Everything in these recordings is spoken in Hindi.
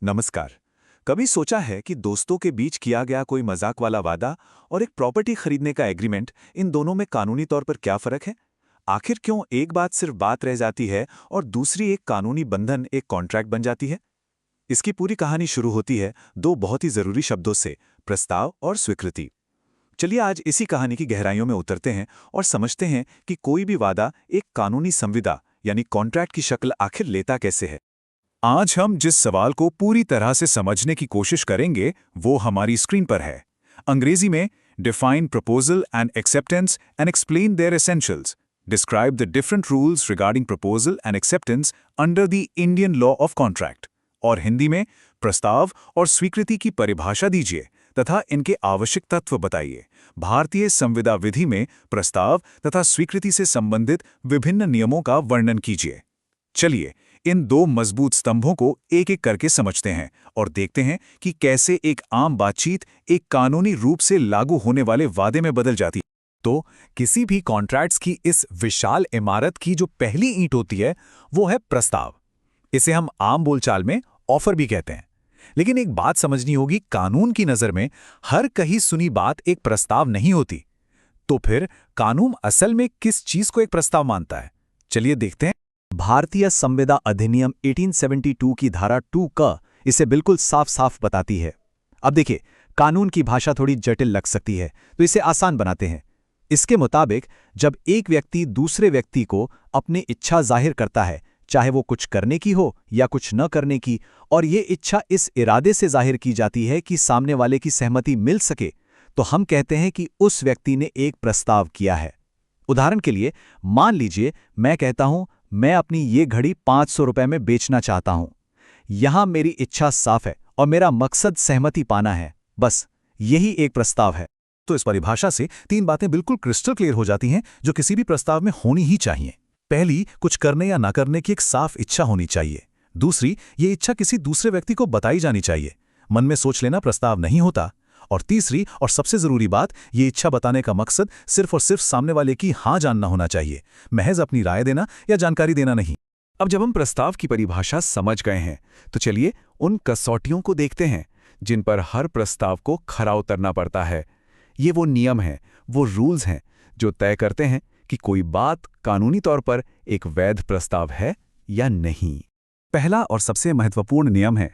नमस्कार। कभी सोचा है कि दोस्तों के बीच किया गया कोई मजाक वाला वादा और एक प्रॉपर्टी खरीदने का एग्रीमेंट, इन दोनों में कानूनी तौर पर क्या फर्क है? आखिर क्यों एक बात सिर्फ बात रह जाती है और दूसरी एक कानूनी बंधन, एक कॉन्ट्रैक्ट बन जाती है? इसकी पूरी कहानी शुरू होती है दो बहुत ही जरूरी शब्दों से, प्रस्ताव और स्वीकृति। चलिए आज इसी कहानी की गहराइयों में उतरते हैं और समझते हैं कि कोई भी वादा एक कानूनी संविदा यानी कॉन्ट्रैक्ट की शक्ल आखिर लेता कैसे है। आज हम जिस सवाल को पूरी तरह से समझने की कोशिश करेंगे वो हमारी स्क्रीन पर है। अंग्रेजी में define proposal and acceptance and explain their essentials, describe the different rules regarding proposal and acceptance under the Indian law of contract. और हिंदी में प्रस्ताव और स्वीकृति की परिभाषा दीजिए तथा इनके आवश्यक तत्व बताइए। भारतीय संविदा विधि में प्रस्ताव तथा स्वीकृति से संबंधित विभिन्न नियमों का वर्णन कीजिए। चलिए इन दो मजबूत स्तंभों को एक एक करके समझते हैं और देखते हैं कि कैसे एक आम बातचीत एक कानूनी रूप से लागू होने वाले वादे में बदल जाती है। तो किसी भी कॉन्ट्रैक्ट्स की इस विशाल इमारत की जो पहली ईंट होती है वो है प्रस्ताव। इसे हम आम बोलचाल में ऑफर भी कहते हैं। लेकिन एक बात समझनी होगी, कानून की नजर में हर कहीं सुनी बात एक प्रस्ताव नहीं होती। तो फिर कानून असल में किस चीज को एक प्रस्ताव मानता है? चलिए देखते हैं। भारतीय संविदा अधिनियम 1872 की धारा 2 क इसे बिल्कुल साफ साफ बताती है। अब देखिए, कानून की भाषा थोड़ी जटिल लग सकती है, तो इसे आसान बनाते हैं। इसके मुताबिक जब एक व्यक्ति दूसरे व्यक्ति को अपनी इच्छा जाहिर करता है, चाहे वो कुछ करने की हो या कुछ न करने की, और ये इच्छा इस इरादे से जाहिर की जाती है कि सामने वाले की सहमति मिल सके, तो हम कहते हैं कि उस व्यक्ति ने एक प्रस्ताव किया है। उदाहरण के लिए मान लीजिए मैं कहता हूं मैं अपनी ये घड़ी 500 रुपए में बेचना चाहता हूं। यहां मेरी इच्छा साफ है और मेरा मकसद सहमति पाना है। बस यही एक प्रस्ताव है। तो इस परिभाषा से तीन बातें बिल्कुल क्रिस्टल क्लियर हो जाती हैं जो किसी भी प्रस्ताव में होनी ही चाहिए। पहली, कुछ करने या ना करने की एक साफ इच्छा होनी चाहिए। दूसरी, ये इच्छा किसी दूसरे व्यक्ति को बताई जानी चाहिए। मन में सोच लेना प्रस्ताव नहीं होता। और तीसरी और सबसे जरूरी बात, ये इच्छा बताने का मकसद सिर्फ और सिर्फ सामने वाले की हाँ जानना होना चाहिए, महज अपनी राय देना या जानकारी देना नहीं। अब जब हम प्रस्ताव की परिभाषा समझ गए हैं, तो चलिए उन कसौटियों को देखते हैं जिन पर हर प्रस्ताव को खरा उतरना पड़ता है। ये वो नियम हैं, वो रूल्स हैं जो तय करते हैं कि कोई बात कानूनी तौर पर एक वैध प्रस्ताव है या नहीं। पहला और सबसे महत्वपूर्ण नियम है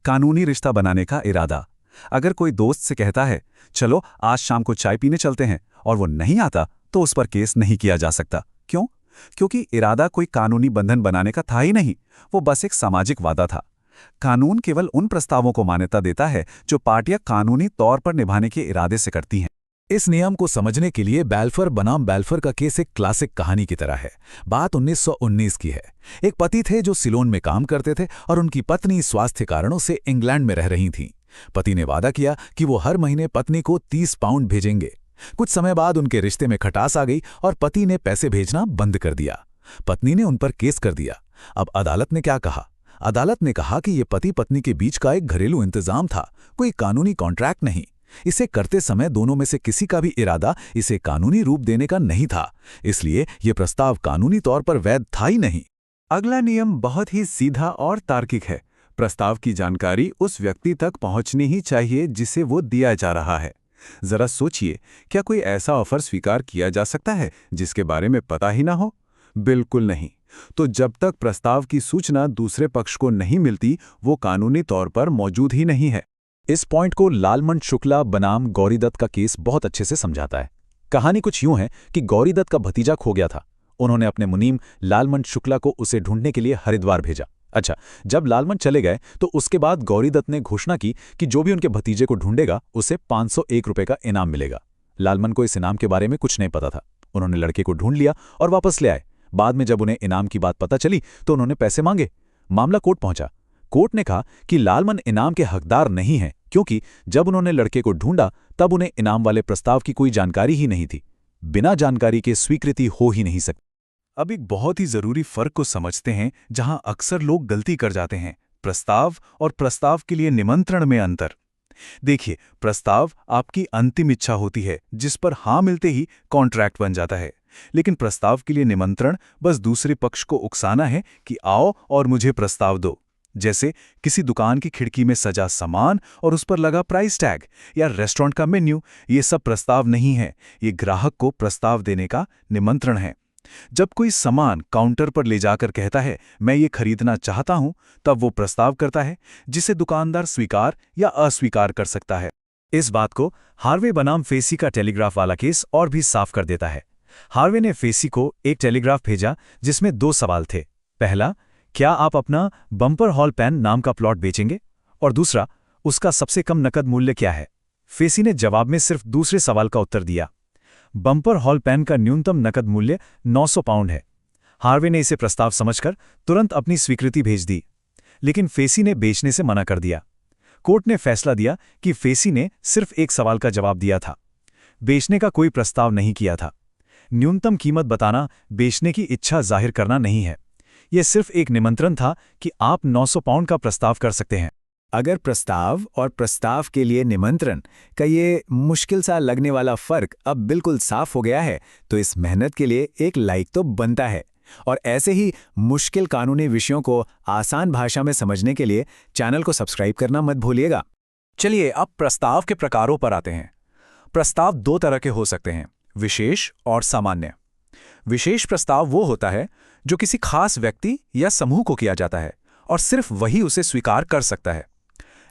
कानूनी रिश्ता बनाने का इरादा। अगर कोई दोस्त से कहता है चलो आज शाम को चाय पीने चलते हैं और वो नहीं आता, तो उस पर केस नहीं किया जा सकता। क्यों? क्योंकि इरादा कोई कानूनी बंधन बनाने का था ही नहीं, वो बस एक सामाजिक वादा था। कानून केवल उन प्रस्तावों को मान्यता देता है जो पार्टियां कानूनी तौर पर निभाने के इरादे से करती हैं। इस नियम को समझने के लिए बैल्फर बनाम बैल्फर का केस एक क्लासिक कहानी की तरह है। बात 1919 की है। एक पति थे जो सिलोन में काम करते थे और उनकी पत्नी स्वास्थ्य कारणों से इंग्लैंड में रह रही थीं। पति ने वादा किया कि वो हर महीने पत्नी को 30 पाउंड भेजेंगे। कुछ समय बाद उनके रिश्ते में खटास आ गई और पति ने पैसे भेजना बंद कर दिया। पत्नी ने उन पर केस कर दिया। अब अदालत ने क्या कहा? अदालत ने कहा कि ये पति पत्नी के बीच का एक घरेलू इंतजाम था, कोई कानूनी कॉन्ट्रैक्ट नहीं। इसे करते समय दोनों में से किसी का भी इरादा इसे कानूनी रूप देने का नहीं था, इसलिए यह प्रस्ताव कानूनी तौर पर वैध था ही नहीं। अगला नियम बहुत ही सीधा और तार्किक है। प्रस्ताव की जानकारी उस व्यक्ति तक पहुंचनी ही चाहिए जिसे वो दिया जा रहा है। जरा सोचिए, क्या कोई ऐसा ऑफर स्वीकार किया जा सकता है जिसके बारे में पता ही ना हो? बिल्कुल नहीं। तो जब तक प्रस्ताव की सूचना दूसरे पक्ष को नहीं मिलती, वो कानूनी तौर पर मौजूद ही नहीं है। इस पॉइंट को लालमन शुक्ला बनाम गौरीदत्त का केस बहुत अच्छे से समझाता है। कहानी कुछ यूं है कि गौरीदत्त का भतीजा खो गया था। उन्होंने अपने मुनीम लालमन शुक्ला को उसे ढूंढने के लिए हरिद्वार भेजा। अच्छा, जब लालमन चले गए तो उसके बाद गौरीदत्त ने घोषणा की कि जो भी उनके भतीजे को ढूंढेगा उसे 501 रुपए का इनाम मिलेगा। लालमन को इस इनाम के बारे में कुछ नहीं पता था। उन्होंने लड़के को ढूंढ लिया और वापस ले आए। बाद में जब उन्हें इनाम की बात पता चली तो उन्होंने पैसे मांगे। मामला कोर्ट पहुंचा। कोर्ट ने कहा कि लालमन इनाम के हकदार नहीं हैं, क्योंकि जब उन्होंने लड़के को ढूंढा तब उन्हें इनाम वाले प्रस्ताव की कोई जानकारी ही नहीं थी। बिना जानकारी के स्वीकृति हो ही नहीं सकती। अब एक बहुत ही जरूरी फर्क को समझते हैं जहां अक्सर लोग गलती कर जाते हैं, प्रस्ताव और प्रस्ताव के लिए निमंत्रण में अंतर। देखिए, प्रस्ताव आपकी अंतिम इच्छा होती है जिस पर हां मिलते ही कॉन्ट्रैक्ट बन जाता है, लेकिन प्रस्ताव के लिए निमंत्रण बस दूसरे पक्ष को उकसाना है कि आओ और मुझे प्रस्ताव दो। जैसे किसी दुकान की खिड़की में सजा सामान और उस पर लगा प्राइस टैग या रेस्टोरेंट का मेन्यू, ये सब प्रस्ताव नहीं है, ये ग्राहक को प्रस्ताव देने का निमंत्रण है। जब कोई सामान काउंटर पर ले जाकर कहता है मैं ये खरीदना चाहता हूं, तब वो प्रस्ताव करता है जिसे दुकानदार स्वीकार या अस्वीकार कर सकता है। इस बात को हार्वे बनाम फेसी का टेलीग्राफ वाला केस और भी साफ कर देता है। हार्वे ने फेसी को एक टेलीग्राफ भेजा जिसमें 2 सवाल थे। पहला, क्या आप अपना बम्पर हॉल पेन नाम का प्लॉट बेचेंगे? और दूसरा, उसका सबसे कम नकद मूल्य क्या है? फेसी ने जवाब में सिर्फ दूसरे सवाल का उत्तर दिया। बम्पर हॉल पेन का न्यूनतम नकद मूल्य 900 पाउंड है। हार्वे ने इसे प्रस्ताव समझकर तुरंत अपनी स्वीकृति भेज दी, लेकिन फेसी ने बेचने से मना कर दिया। कोर्ट ने फैसला दिया कि फेसी ने सिर्फ एक सवाल का जवाब दिया था, बेचने का कोई प्रस्ताव नहीं किया था। न्यूनतम कीमत बताना बेचने की इच्छा जाहिर करना नहीं है, यह सिर्फ एक निमंत्रण था कि आप 900 पाउंड का प्रस्ताव कर सकते हैं। अगर प्रस्ताव और प्रस्ताव के लिए निमंत्रण का ये मुश्किल सा लगने वाला फर्क अब बिल्कुल साफ हो गया है, तो इस मेहनत के लिए एक लाइक तो बनता है। और ऐसे ही मुश्किल कानूनी विषयों को आसान भाषा में समझने के लिए चैनल को सब्सक्राइब करना मत भूलिएगा। चलिए अब प्रस्ताव के प्रकारों पर आते हैं। प्रस्ताव 2 तरह के हो सकते हैं, विशेष और सामान्य। विशेष प्रस्ताव वो होता है जो किसी खास व्यक्ति या समूह को किया जाता है और सिर्फ वही उसे स्वीकार कर सकता है।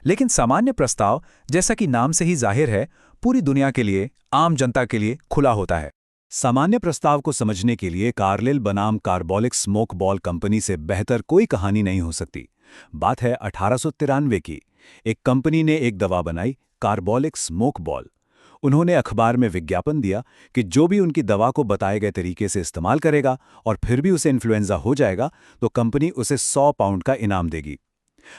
लेकिन सामान्य प्रस्ताव, जैसा कि नाम से ही जाहिर है, पूरी दुनिया के लिए, आम जनता के लिए खुला होता है। सामान्य प्रस्ताव को समझने के लिए कार्लिल बनाम कार्बोलिक स्मोक बॉल कंपनी से बेहतर कोई कहानी नहीं हो सकती। बात है 1893 की। एक कंपनी ने एक दवा बनाई, कार्बोलिक स्मोक बॉल। उन्होंने अखबार में विज्ञापन दिया कि जो भी उनकी दवा को बताए गए तरीके से इस्तेमाल करेगा और फिर भी उसे इन्फ्लुएंजा हो जाएगा तो कंपनी उसे 100 पाउंड का इनाम देगी।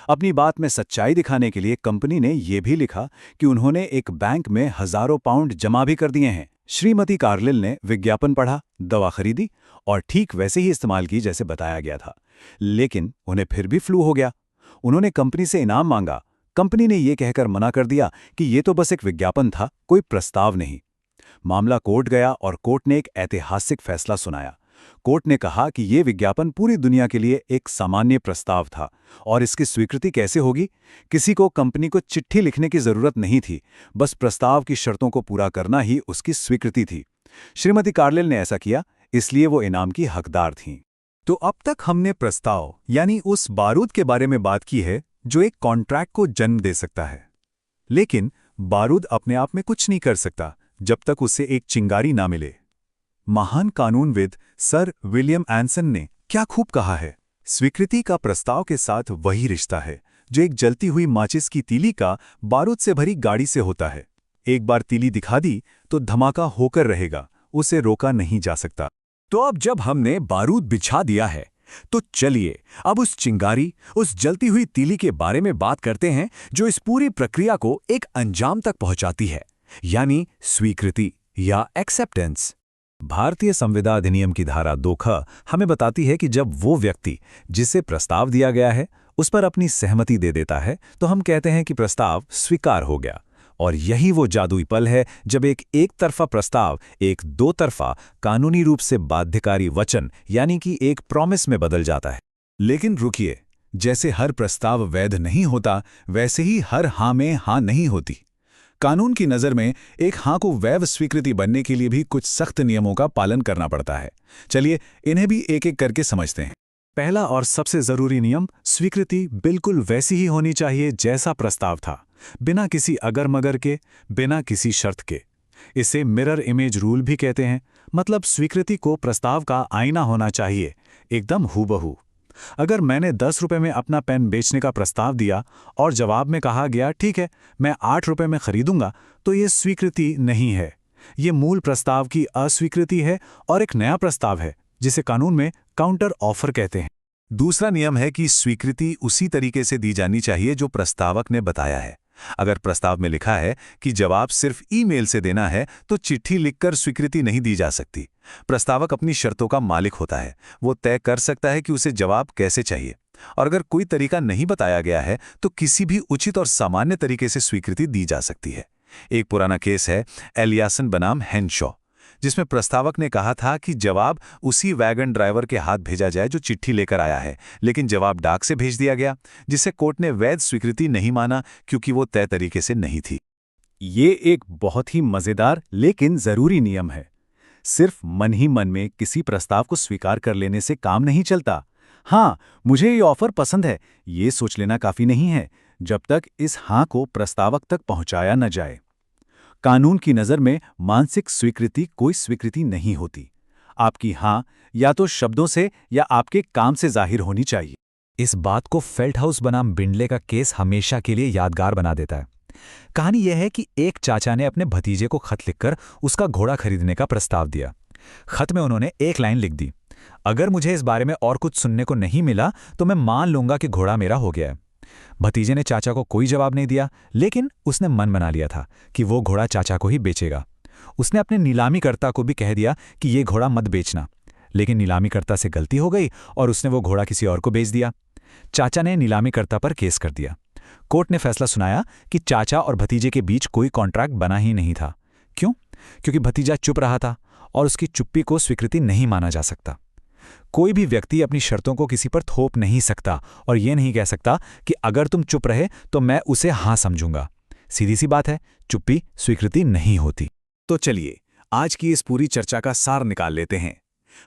अपनी बात में सच्चाई दिखाने के लिए कंपनी ने यह भी लिखा कि उन्होंने एक बैंक में हजारों पाउंड जमा भी कर दिए हैं। श्रीमती कार्लिल ने विज्ञापन पढ़ा, दवा खरीदी और ठीक वैसे ही इस्तेमाल की जैसे बताया गया था। लेकिन उन्हें फिर भी फ्लू हो गया। उन्होंने कंपनी से इनाम मांगा। कंपनी ने यह कहकर मना कर दिया कि यह तो बस एक विज्ञापन था, कोई प्रस्ताव नहीं। मामला कोर्ट गया और कोर्ट ने एक ऐतिहासिक फैसला सुनाया। कोर्ट ने कहा कि यह विज्ञापन पूरी दुनिया के लिए एक सामान्य प्रस्ताव था और इसकी स्वीकृति कैसे होगी। किसी को कंपनी को चिट्ठी लिखने की जरूरत नहीं थी, बस प्रस्ताव की शर्तों को पूरा करना ही उसकी स्वीकृति थी। श्रीमती कार्लिल ने ऐसा किया, इसलिए वो इनाम की हकदार थीं। तो अब तक हमने प्रस्ताव यानी उस बारूद के बारे में बात की है जो एक कॉन्ट्रैक्ट को जन्म दे सकता है। लेकिन बारूद अपने आप में कुछ नहीं कर सकता जब तक उसे एक चिंगारी ना मिले। महान कानूनविद सर विलियम एंसन ने क्या खूब कहा है, स्वीकृति का प्रस्ताव के साथ वही रिश्ता है जो एक जलती हुई माचिस की तीली का बारूद से भरी गाड़ी से होता है। एक बार तीली दिखा दी तो धमाका होकर रहेगा, उसे रोका नहीं जा सकता। तो अब जब हमने बारूद बिछा दिया है तो चलिए अब उस चिंगारी, उस जलती हुई तीली के बारे में बात करते हैं जो इस पूरी प्रक्रिया को एक अंजाम तक पहुंचाती है, यानी स्वीकृति या एक्सेप्टेंस। भारतीय संविदा अधिनियम की धारा 2ख हमें बताती है कि जब वो व्यक्ति जिसे प्रस्ताव दिया गया है उस पर अपनी सहमति दे देता है तो हम कहते हैं कि प्रस्ताव स्वीकार हो गया। और यही वो जादुई पल है जब एक तरफा प्रस्ताव एक 2 तरफा कानूनी रूप से बाध्यकारी वचन यानी कि एक प्रॉमिस में बदल जाता है। लेकिन रुकिए, जैसे हर प्रस्ताव वैध नहीं होता वैसे ही हर हाँ में हाँ नहीं होती। कानून की नज़र में एक हाँ को वैध स्वीकृति बनने के लिए भी कुछ सख्त नियमों का पालन करना पड़ता है। चलिए इन्हें भी एक एक करके समझते हैं। पहला और सबसे जरूरी नियम, स्वीकृति बिल्कुल वैसी ही होनी चाहिए जैसा प्रस्ताव था, बिना किसी अगर मगर के, बिना किसी शर्त के। इसे मिरर इमेज रूल भी कहते हैं। मतलब स्वीकृति को प्रस्ताव का आईना होना चाहिए, एकदम हूबहू। अगर मैंने 10 रुपए में अपना पेन बेचने का प्रस्ताव दिया और जवाब में कहा गया ठीक है मैं 8 रुपए में खरीदूंगा, तो ये स्वीकृति नहीं है, ये मूल प्रस्ताव की अस्वीकृति है और एक नया प्रस्ताव है जिसे कानून में काउंटर ऑफर कहते हैं। दूसरा नियम है कि स्वीकृति उसी तरीके से दी जानी चाहिए जो प्रस्तावक ने बताया है। अगर प्रस्ताव में लिखा है कि जवाब सिर्फ ईमेल से देना है तो चिट्ठी लिखकर स्वीकृति नहीं दी जा सकती। प्रस्तावक अपनी शर्तों का मालिक होता है, वो तय कर सकता है कि उसे जवाब कैसे चाहिए। और अगर कोई तरीका नहीं बताया गया है तो किसी भी उचित और सामान्य तरीके से स्वीकृति दी जा सकती है। एक पुराना केस है एलियासन बनाम हेनशॉ, जिसमें प्रस्तावक ने कहा था कि जवाब उसी वैगन ड्राइवर के हाथ भेजा जाए जो चिट्ठी लेकर आया है, लेकिन जवाब डाक से भेज दिया गया, जिसे कोर्ट ने वैध स्वीकृति नहीं माना क्योंकि वो तय तरीके से नहीं थी। ये एक बहुत ही मजेदार लेकिन जरूरी नियम है। सिर्फ मन ही मन में किसी प्रस्ताव को स्वीकार कर लेने से काम नहीं चलता। हाँ, मुझे ये ऑफर पसंद है, ये सोच लेना काफी नहीं है, जब तक इस हाँ को प्रस्तावक तक पहुंचाया न जाए। कानून की नज़र में मानसिक स्वीकृति कोई स्वीकृति नहीं होती। आपकी हाँ या तो शब्दों से या आपके काम से जाहिर होनी चाहिए। इस बात को फेल्टहाउस बनाम बिंडले का केस हमेशा के लिए यादगार बना देता है। कहानी यह है कि एक चाचा ने अपने भतीजे को खत लिखकर उसका घोड़ा खरीदने का प्रस्ताव दिया। खत में उन्होंने एक लाइन लिख दी, अगर मुझे इस बारे में और कुछ सुनने को नहीं मिला तो मैं मान लूंगा कि घोड़ा मेरा हो गया है। भतीजे ने चाचा को कोई जवाब नहीं दिया, लेकिन उसने मन बना लिया था कि वो घोड़ा चाचा को ही बेचेगा। उसने अपने नीलामीकर्ता को भी कह दिया कि ये घोड़ा मत बेचना, लेकिन नीलामीकर्ता से गलती हो गई और उसने वो घोड़ा किसी और को बेच दिया। चाचा ने नीलामीकर्ता पर केस कर दिया। कोर्ट ने फैसला सुनाया कि चाचा और भतीजे के बीच कोई कॉन्ट्रैक्ट बना ही नहीं था। क्यों? क्योंकि भतीजा चुप रहा था और उसकी चुप्पी को स्वीकृति नहीं माना जा सकता। कोई भी व्यक्ति अपनी शर्तों को किसी पर थोप नहीं सकता और ये नहीं कह सकता कि अगर तुम चुप रहे तो मैं उसे हाँ समझूंगा। सीधी सी बात है, चुप्पी स्वीकृति नहीं होती। तो चलिए आज की इस पूरी चर्चा का सार निकाल लेते हैं।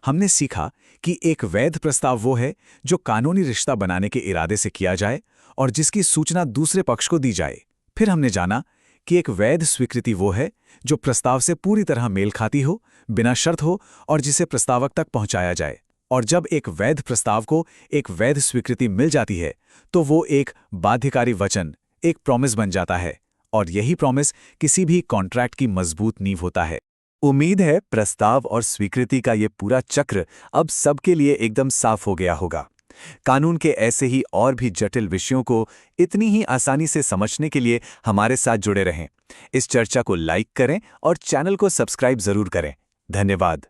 हमने सीखा कि एक वैध प्रस्ताव वो है जो कानूनी रिश्ता बनाने के इरादे से किया जाए और जिसकी सूचना दूसरे पक्ष को दी जाए। फिर हमने जाना कि एक वैध स्वीकृति वो है जो प्रस्ताव से पूरी तरह मेल खाती हो, बिना शर्त हो और जिसे प्रस्तावक तक पहुंचाया जाए। और जब एक वैध प्रस्ताव को एक वैध स्वीकृति मिल जाती है तो वो एक बाध्यकारी वचन, एक प्रॉमिस बन जाता है, और यही प्रॉमिस किसी भी कॉन्ट्रैक्ट की मजबूत नींव होता है। उम्मीद है प्रस्ताव और स्वीकृति का ये पूरा चक्र अब सबके लिए एकदम साफ हो गया होगा। कानून के ऐसे ही और भी जटिल विषयों को इतनी ही आसानी से समझने के लिए हमारे साथ जुड़े रहें। इस चर्चा को लाइक करें और चैनल को सब्सक्राइब जरूर करें। धन्यवाद।